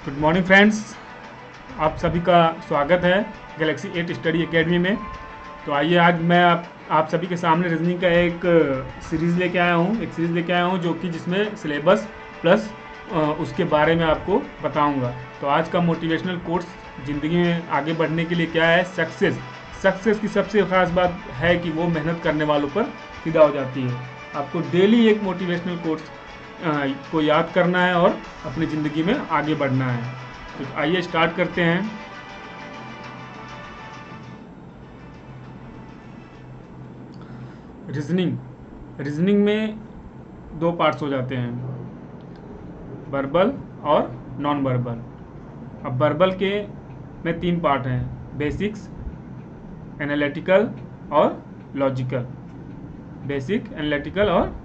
Good morning friends, आप सभी का स्वागत है गैलेक्सी 8 स्टडी एकेडमी में। तो आइए आज मैं आप सभी के सामने रीजनिंग का एक सीरीज़ लेके आया हूँ जो कि जिसमें सिलेबस प्लस उसके बारे में आपको बताऊंगा। तो आज का मोटिवेशनल कोर्स ज़िंदगी में आगे बढ़ने के लिए क्या है, सक्सेस की सबसे ख़ास बात है कि वो मेहनत करने वालों पर फिदा हो जाती है। आपको डेली एक मोटिवेशनल कोर्स को याद करना है और अपनी ज़िंदगी में आगे बढ़ना है। तो आइए स्टार्ट करते हैं। रीजनिंग में दो पार्ट्स हो जाते हैं, वर्बल और नॉन वर्बल। अब वर्बल के में तीन पार्ट हैं, बेसिक्स, एनालिटिकल और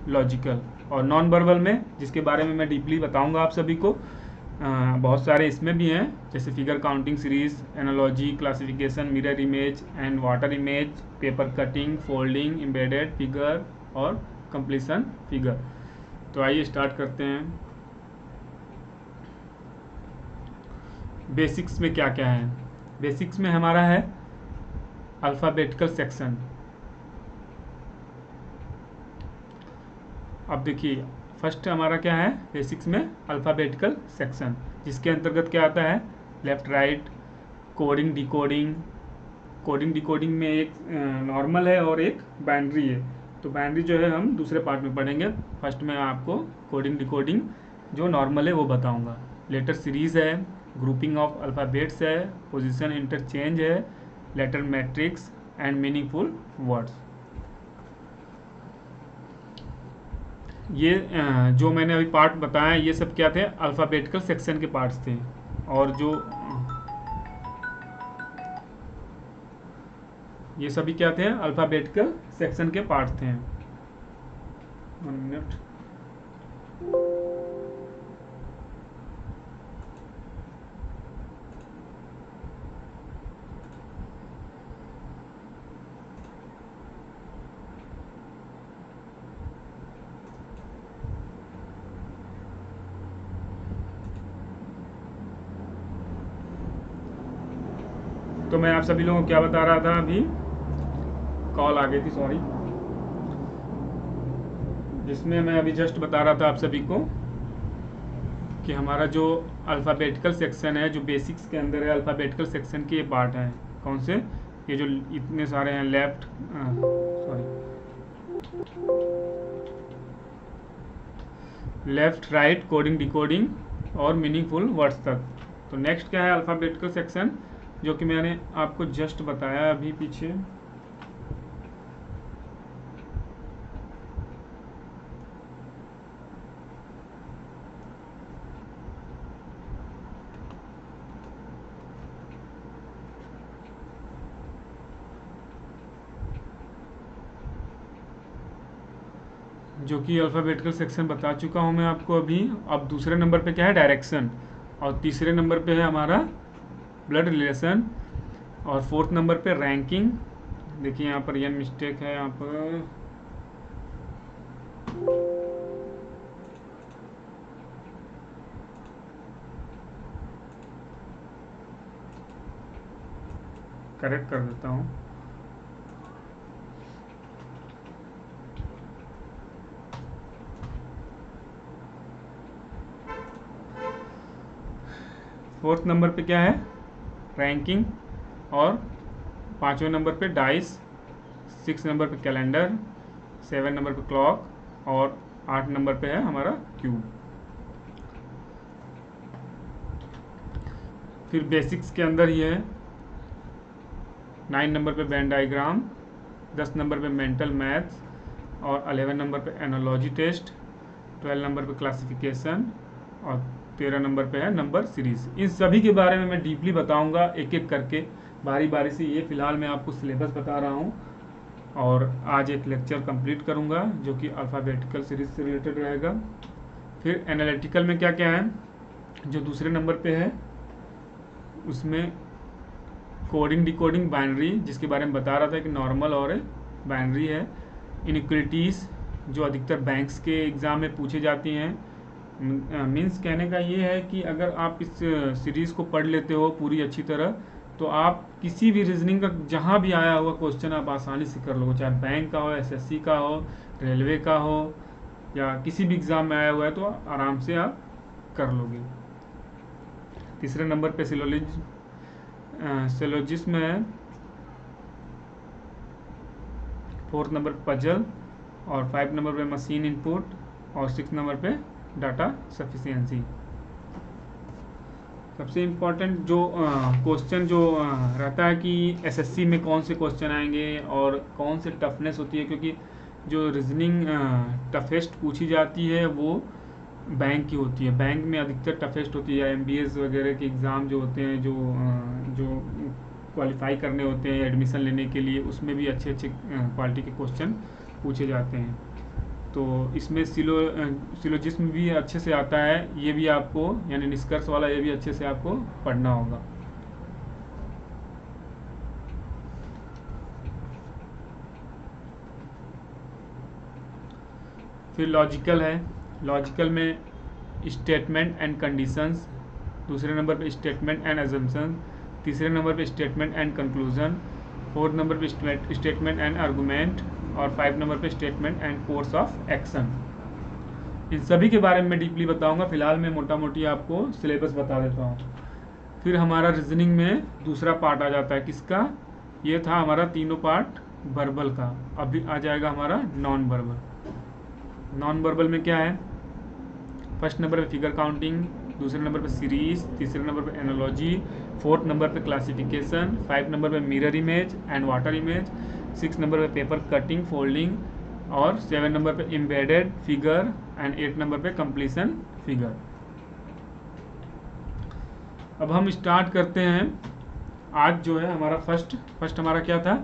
लॉजिकल। और नॉन वर्बल में, जिसके बारे में मैं डीपली बताऊंगा आप सभी को, बहुत सारे इसमें भी हैं, जैसे figure counting series, analogy, classification, mirror image and water image, paper cutting, folding, embedded figure और कंप्लीशन फिगर। तो आइए स्टार्ट करते हैं। बेसिक्स में क्या क्या है? बेसिक्स में हमारा है अल्फ़ाबेटिकल सेक्शन। अब देखिए, फर्स्ट हमारा क्या है बेसिक्स में, अल्फ़ाबेटिकल सेक्शन, जिसके अंतर्गत क्या आता है, लेफ़्ट राइट, कोडिंग डिकोडिंग में एक नॉर्मल है और एक बाइनरी है। तो बाइनरी जो है हम दूसरे पार्ट में पढ़ेंगे। फर्स्ट में आपको कोडिंग डिकोडिंग जो नॉर्मल है वो बताऊंगा। लेटर सीरीज़ है, ग्रुपिंग ऑफ अल्फ़ाबेट्स है, पोजीशन इंटरचेंज है, letter matrix and meaningful words. ये जो मैंने अभी पार्ट बताया, ये सब क्या थे, अल्फ़ाबेटिकल सेक्शन के पार्ट्स थे। और जो ये सभी क्या थे, अल्फ़ाबेटिकल सेक्शन के पार्ट्स थे। 1 मिनट। तो मैं आप सभी लोगों को क्या बता रहा था, अभी कॉल आ गई थी, सॉरी, जिसमें मैं अभी जस्ट बता रहा था आप सभी को कि हमारा जो अल्फ़ाबेटिकल सेक्शन है, जो बेसिक्स के अंदर है, अल्फ़ाबेटिकल सेक्शन के ये पार्ट हैं। कौन से? ये जो इतने सारे हैं, लेफ्ट राइट, कोडिंग डिकोडिंग और मीनिंगफुल वर्ड्स तक। तो नेक्स्ट क्या है, अल्फ़ाबेटिकल सेक्शन, जो कि मैंने आपको जस्ट बताया अभी पीछे। जो कि अल्फ़ाबेटिकल सेक्शन बता चुका हूँ मैं आपको अभी। अब दूसरे नंबर पे क्या है, डायरेक्शन, और तीसरे नंबर पे है हमारा ब्लड रिलेशन, और फोर्थ नंबर पे रैंकिंग। देखिए यहाँ पर यह मिस्टेक है, यहाँ पर करेक्ट कर देता हूँ। फोर्थ नंबर पे क्या है, रैंकिंग, और पाँचवें नंबर पे डाइस, 6 नंबर पे कैलेंडर, 7 नंबर पे क्लॉक, और 8 नंबर पे है हमारा क्यूब। फिर बेसिक्स के अंदर ही है 9 नंबर पे वेन डायग्राम, 10 नंबर पे मेंटल मैथ्स, और 11 नंबर पे एनालॉजी टेस्ट, 12 नंबर पे क्लासिफिकेशन, और 13 नंबर पे है नंबर सीरीज। इन सभी के बारे में मैं डीपली बताऊंगा, एक एक करके, बारी बारी से। ये फिलहाल मैं आपको सिलेबस बता रहा हूँ, और आज एक लेक्चर कंप्लीट करूंगा जो कि अल्फ़ाबेटिकल सीरीज से रिलेटेड रहेगा। फिर एनालिटिकल में क्या क्या है, जो दूसरे नंबर पे है, उसमें कोडिंग डिकोडिंग, बाइनरी, जिसके बारे में बता रहा था कि नॉर्मल और बाइनरी है। इनइक्वलिटीज़, जो अधिकतर बैंक्स के एग्ज़ाम में पूछी जाती हैं, मीन्स कहने का ये है कि अगर आप इस सीरीज़ को पढ़ लेते हो पूरी अच्छी तरह, तो आप किसी भी रीजनिंग का जहाँ भी आया हुआ क्वेश्चन आप आसानी से कर लोगे, चाहे बैंक का हो, एसएससी का हो, रेलवे का हो, या किसी भी एग्ज़ाम में आया हुआ है तो आराम से आप कर लोगे। तीसरे नंबर पे सिलोजिज्म है, फोर्थ नंबर पे पजल, और 5 नंबर पे मशीन इनपुट, और 6 नंबर पे डाटा सफिशिएंसी। सबसे इम्पोर्टेंट जो क्वेश्चन जो रहता है कि एसएससी में कौन से क्वेश्चन आएंगे और कौन से टफनेस होती है, क्योंकि जो रीजनिंग टफेस्ट पूछी जाती है वो बैंक की होती है। बैंक में अधिकतर टफेस्ट होती है, एमबीएस वगैरह के एग्ज़ाम जो होते हैं, जो क्वालिफाई करने होते हैं एडमिशन लेने के लिए, उसमें भी अच्छे अच्छे क्वालिटी के क्वेश्चन पूछे जाते हैं। तो इसमें सिलोजिज्म भी अच्छे से आता है, ये भी आपको, यानी निष्कर्ष वाला, ये भी अच्छे से आपको पढ़ना होगा। फिर लॉजिकल है, लॉजिकल में स्टेटमेंट एंड कंडीशंस, दूसरे नंबर पे स्टेटमेंट एंड अजम्पशन, तीसरे नंबर पे statement and conclusion, fourth number पे स्टेटमेंट एंड आर्गूमेंट, और 5 नंबर पे statement and course of action. इन सभी के बारे में डीपली बताऊंगा, फिलहाल मैं मोटा मोटी आपको सिलेबस बता देता हूँ। फिर हमारा रीजनिंग में दूसरा पार्ट आ जाता है, किसका? ये था हमारा तीनों पार्ट वर्बल का। अभी आ जाएगा हमारा नॉन वर्बल। नॉन वर्बल में क्या है? फर्स्ट नंबर पे फिगर काउंटिंग, दूसरे नंबर पे सीरीज, तीसरे नंबर पे एनालॉजी, फोर्थ नंबर पे क्लासिफिकेशन, 5 नंबर पे mirror image and water image, 6 number पे पेपर कटिंग फोल्डिंग, और 7 नंबर पे एम्बेडेड फिगर, एंड 8 नंबर पे कंप्लीशन फिगर। अब हम स्टार्ट करते हैं। आज जो है हमारा फर्स्ट हमारा क्या था?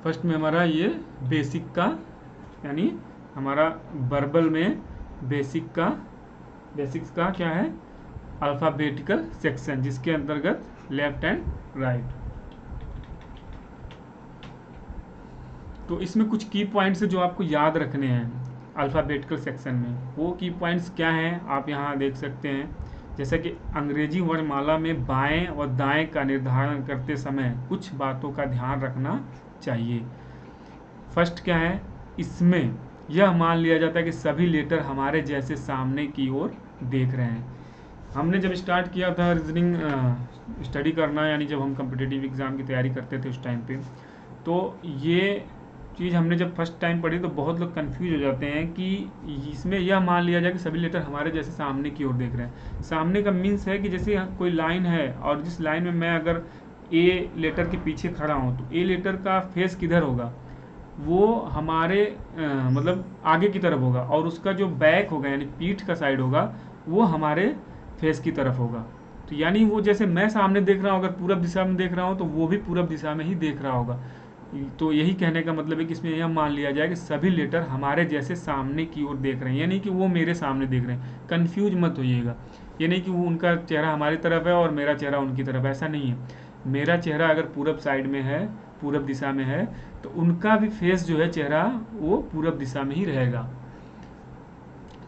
फर्स्ट में हमारा ये बेसिक का, यानी हमारा वर्बल में बेसिक्स का क्या है? अल्फ़ाबेटिकल सेक्शन, जिसके अंतर्गत लेफ्ट एंड राइट। तो इसमें कुछ की पॉइंट्स है जो आपको याद रखने हैं अल्फ़ाबेटिकल सेक्शन में। वो की पॉइंट्स क्या हैं आप यहाँ देख सकते हैं। जैसा कि अंग्रेजी वर्णमाला में बाएं और दाएं का निर्धारण करते समय कुछ बातों का ध्यान रखना चाहिए। फर्स्ट क्या है? इसमें यह मान लिया जाता है कि सभी लेटर हमारे जैसे सामने की ओर देख रहे हैं। हमने जब स्टार्ट किया था रीजनिंग स्टडी करना, यानी जब हम कॉम्पिटिटिव एग्ज़ाम की तैयारी करते थे उस टाइम पे, तो ये चीज़ हमने जब फर्स्ट टाइम पढ़ी तो बहुत लोग कंफ्यूज हो जाते हैं कि इसमें यह मान लिया जाए कि सभी लेटर हमारे जैसे सामने की ओर देख रहे हैं। सामने का मीन्स है कि जैसे कोई लाइन है और जिस लाइन में मैं अगर ए लेटर के पीछे खड़ा हूँ तो ए लेटर का फेस किधर होगा? वो हमारे मतलब आगे की तरफ होगा, और उसका जो बैक होगा यानी पीठ का साइड होगा वो हमारे फेस की तरफ होगा। तो यानी वो जैसे मैं सामने देख रहा हूँ, अगर पूरब दिशा में देख रहा हूँ तो वो भी पूरब दिशा में ही देख रहा होगा। तो यही कहने का मतलब है कि इसमें यह मान लिया जाए कि सभी लेटर हमारे जैसे सामने की ओर देख रहे हैं, यानी कि वो मेरे सामने देख रहे हैं। कंफ्यूज मत होइएगा, ये नहीं कि वो उनका चेहरा हमारी तरफ है और मेरा चेहरा उनकी तरफ, ऐसा नहीं है। मेरा चेहरा अगर पूरब साइड में है, पूरब दिशा में है, तो उनका भी फेस जो है चेहरा वो पूरब दिशा में ही रहेगा।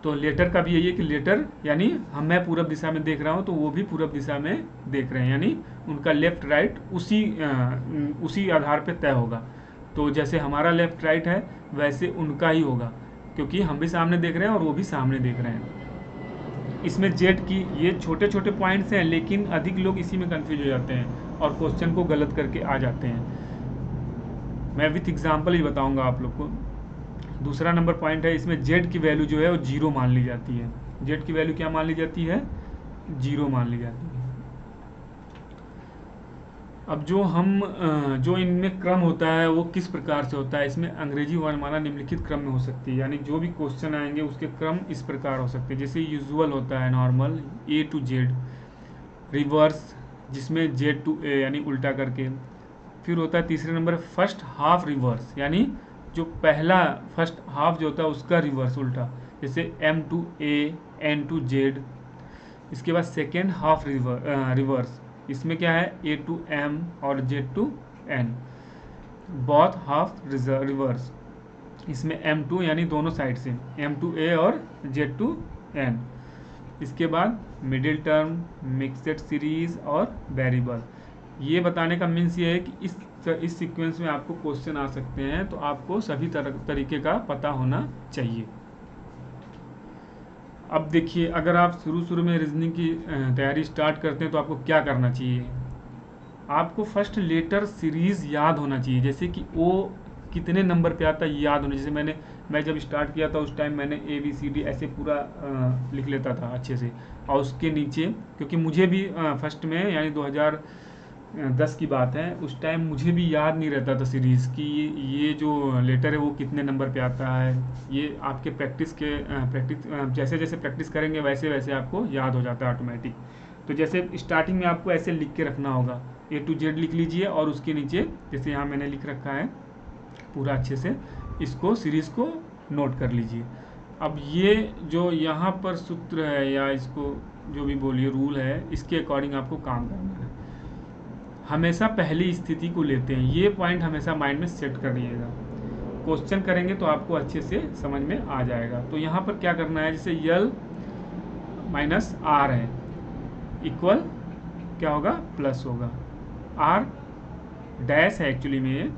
तो लेटर का भी यही है कि लेटर यानी मैं पूरब दिशा में देख रहा हूँ तो वो भी पूरब दिशा में देख रहे हैं, यानी उनका लेफ्ट राइट उसी आधार पे तय होगा। तो जैसे हमारा लेफ्ट राइट है वैसे उनका ही होगा, क्योंकि हम भी सामने देख रहे हैं और वो भी सामने देख रहे हैं। इसमें जेड की ये छोटे छोटे पॉइंट्स हैं, लेकिन अधिक लोग इसी में कंफ्यूज हो जाते हैं और क्वेश्चन को गलत करके आ जाते हैं। मैं विथ एग्जाम्पल ही बताऊँगा आप लोग को। दूसरा नंबर पॉइंट है, इसमें जेड की वैल्यू जो है वो 0 मान ली जाती है। जेड की वैल्यू क्या मान ली जाती है? 0 मान ली जाती है। अब जो इनमें क्रम होता है वो किस प्रकार से होता है? इसमें अंग्रेजी वर्णमाला निम्नलिखित क्रम में हो सकती है, यानी जो भी क्वेश्चन आएंगे उसके क्रम इस प्रकार हो सकते हैं। जैसे यूजुअल होता है normal A to Z, reverse जिसमें Z to A यानी उल्टा करके। फिर होता है तीसरे नंबर फर्स्ट हाफ रिवर्स, यानी जो पहला फर्स्ट हाफ जो होता है उसका रिवर्स उल्टा, जैसे M to A, N to Z। इसके बाद सेकेंड हाफ रिवर्स, इसमें क्या है? A to M और Z to N। Both half reverse, इसमें M to यानी दोनों साइड से M to A और Z to N। इसके बाद मिडिल टर्म, मिक्सड सीरीज और वेरिएबल। ये बताने का मीन्स ये है कि इस सीक्वेंस में आपको क्वेश्चन आ सकते हैं, तो आपको सभी तरीके का पता होना चाहिए। अब देखिए, अगर आप शुरू में रीजनिंग की तैयारी स्टार्ट करते हैं तो आपको क्या करना चाहिए। आपको फर्स्ट लेटर सीरीज याद होना चाहिए, जैसे कि ओ कितने नंबर पे आता है याद होना। जैसे मैं जब स्टार्ट किया था उस टाइम मैंने ABCD ऐसे पूरा लिख लेता था अच्छे से, और उसके नीचे, क्योंकि मुझे भी फर्स्ट में यानी 2010 की बात है, उस टाइम मुझे भी याद नहीं रहता था सीरीज़ की ये जो लेटर है वो कितने नंबर पे आता है। ये आपके प्रैक्टिस जैसे जैसे प्रैक्टिस करेंगे वैसे वैसे आपको याद हो जाता है ऑटोमेटिक। तो जैसे स्टार्टिंग में आपको ऐसे लिख के रखना होगा, A to Z लिख लीजिए, और उसके नीचे जैसे यहाँ मैंने लिख रखा है पूरा अच्छे से, इसको सीरीज़ को नोट कर लीजिए। अब ये जो यहाँ पर सूत्र है या इसको जो भी बोलिए रूल है, इसके अकॉर्डिंग आपको काम करना है। हमेशा पहली स्थिति को लेते हैं, ये पॉइंट हमेशा माइंड में सेट कर लीजिएगा। क्वेश्चन करेंगे तो आपको अच्छे से समझ में आ जाएगा। तो यहाँ पर क्या करना है, जैसे L माइनस R है, इक्वल क्या होगा, प्लस होगा। R डैश है एक्चुअली में,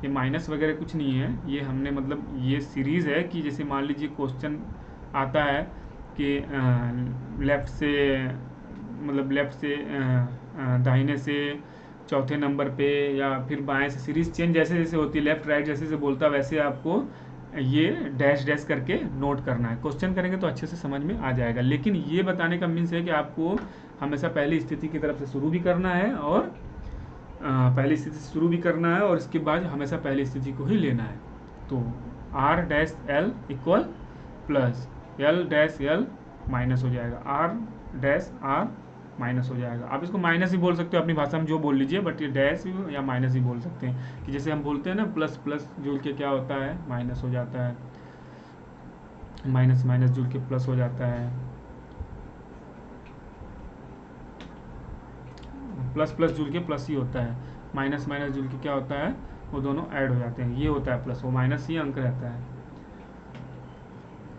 ये माइनस वगैरह कुछ नहीं है, ये हमने मतलब ये सीरीज़ है कि जैसे मान लीजिए क्वेश्चन आता है कि लेफ़्ट से दाहिने से चौथे नंबर पे, या फिर बाएं से, सीरीज़ चेंज जैसे जैसे होती है, लेफ़्ट राइट जैसे जैसे बोलता है वैसे आपको ये डैश डैश करके नोट करना है। क्वेश्चन करेंगे तो अच्छे से समझ में आ जाएगा। लेकिन ये बताने का मीन्स है कि आपको हमेशा पहली स्थिति की तरफ से शुरू भी करना है, और पहली स्थिति से शुरू भी करना है, और इसके बाद हमेशा पहली स्थिति को ही लेना है। तो R dash L equal plus L dash L minus हो जाएगा, R डैश R माइनस हो जाएगा। आप इसको माइनस ही बोल सकते हो, अपनी भाषा में जो बोल लीजिए, बट ये डैश या माइनस ही बोल सकते हैं। कि जैसे हम बोलते हैं ना प्लस प्लस जुड़ के क्या होता है, माइनस हो जाता है, माइनस माइनस जुड़ के प्लस हो जाता है, प्लस प्लस जुड़ के प्लस ही होता है, माइनस माइनस जुड़ के क्या होता है, वो दोनों ऐड हो जाते हैं, ये होता है प्लस, वो माइनस ही अंक रहता है।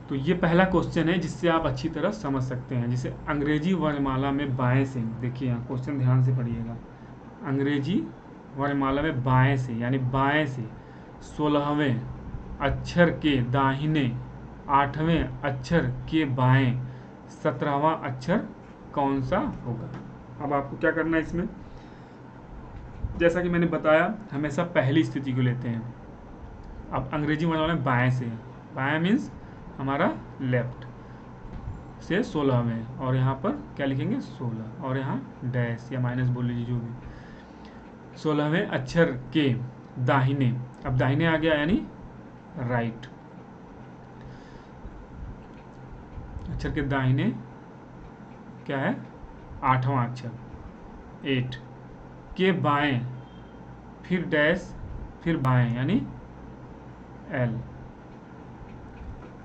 तो ये पहला क्वेश्चन है जिससे आप अच्छी तरह समझ सकते हैं। जिसे अंग्रेजी वर्णमाला में बाएं से, देखिए यहाँ क्वेश्चन ध्यान से पढ़िएगा, अंग्रेजी वर्णमाला में बाएं से यानी बाएं से 16वें अक्षर के दाहिने 8वें अक्षर के बाएं 17वां अक्षर कौन सा होगा। अब आपको क्या करना है इसमें, जैसा कि मैंने बताया हमेशा पहली स्थिति को लेते हैं। अब अंग्रेजी वर्णमाला में बाएं से, बाएं मीन्स हमारा लेफ्ट से 16वें, और यहाँ पर क्या लिखेंगे 16, और यहाँ डैश या माइनस बोल लीजिए जो भी, 16वें अक्षर के दाहिने, अब दाहिने आ गया यानी राइट, अक्षर के दाहिने क्या है 8वां अक्षर 8 के बाएं, फिर डैश, फिर बाएं यानी L,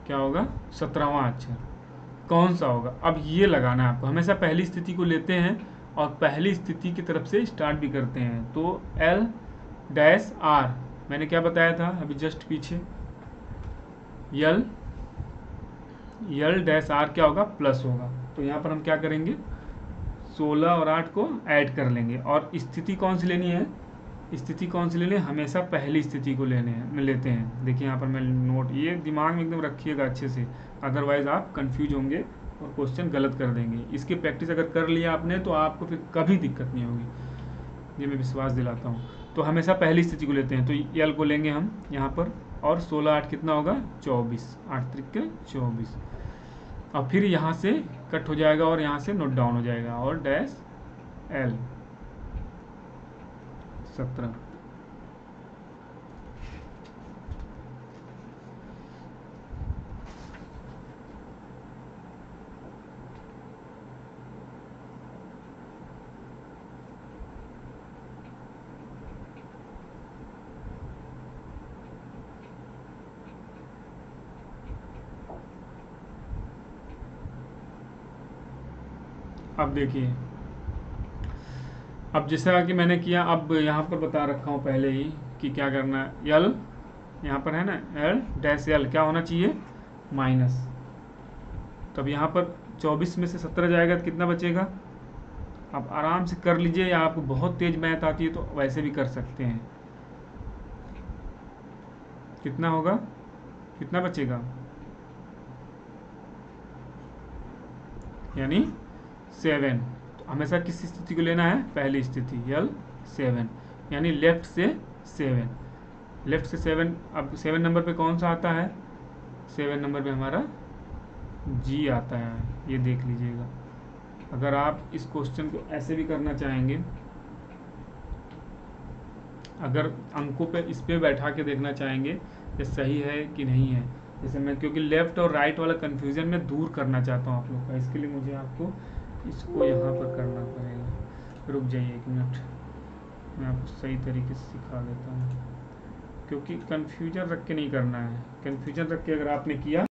क्या होगा 17वां अक्षर कौन सा होगा। अब ये लगाना है आपको, हमेशा पहली स्थिति को लेते हैं और पहली स्थिति की तरफ से स्टार्ट भी करते हैं। तो L डैश R मैंने क्या बताया था अभी जस्ट पीछे, L डैश R क्या होगा प्लस होगा। तो यहाँ पर हम क्या करेंगे 16 और 8 को ऐड कर लेंगे, और स्थिति कौन सी लेनी है, स्थिति कौन सी लेनी है, हमेशा पहली स्थिति को लेते हैं। देखिए यहाँ पर मैं नोट, ये दिमाग में एकदम रखिएगा अच्छे से, अदरवाइज आप कंफ्यूज होंगे और क्वेश्चन गलत कर देंगे। इसकी प्रैक्टिस अगर कर लिया आपने तो आपको फिर कभी दिक्कत नहीं होगी, ये मैं विश्वास दिलाता हूँ। तो हमेशा पहली स्थिति को लेते हैं, तो L को लेंगे हम यहाँ पर, और 16 8 कितना होगा 24, 8 त्रिक 24, और फिर यहाँ से कट हो जाएगा और यहाँ से नोट डाउन हो जाएगा, और डैश L 17। अब देखिए, अब जैसा कि मैंने किया, अब यहाँ पर बता रखा हूँ पहले ही कि क्या करना है। L यहाँ पर है ना, L डैश L क्या होना चाहिए माइनस। तब यहाँ पर 24 में से 17 जाएगा तो कितना बचेगा? आप आराम से कर लीजिए, या आपको बहुत तेज मैथ आती है तो वैसे भी कर सकते हैं। कितना होगा, कितना बचेगा? यानी 7। तो हमेशा किस स्थिति को लेना है? पहली स्थिति L7, यानी लेफ्ट से 7। लेफ्ट से 7। अब 7 नंबर पे कौन सा आता है? 7 नंबर पे हमारा G आता है, ये देख लीजिएगा। अगर आप इस क्वेश्चन को ऐसे भी करना चाहेंगे, अगर अंकों पे इस पे बैठा के देखना चाहेंगे कि सही है कि नहीं है, जैसे मैं, क्योंकि लेफ्ट और राइट वाला कन्फ्यूजन मैं दूर करना चाहता हूँ आप लोग का, इसके लिए मुझे आपको इसको यहाँ पर करना पड़ेगा। रुक जाइए 1 मिनट, मैं आपको सही तरीके से सिखा देता हूँ, क्योंकि कन्फ्यूजन रख के नहीं करना है। कन्फ्यूजन रख के अगर आपने किया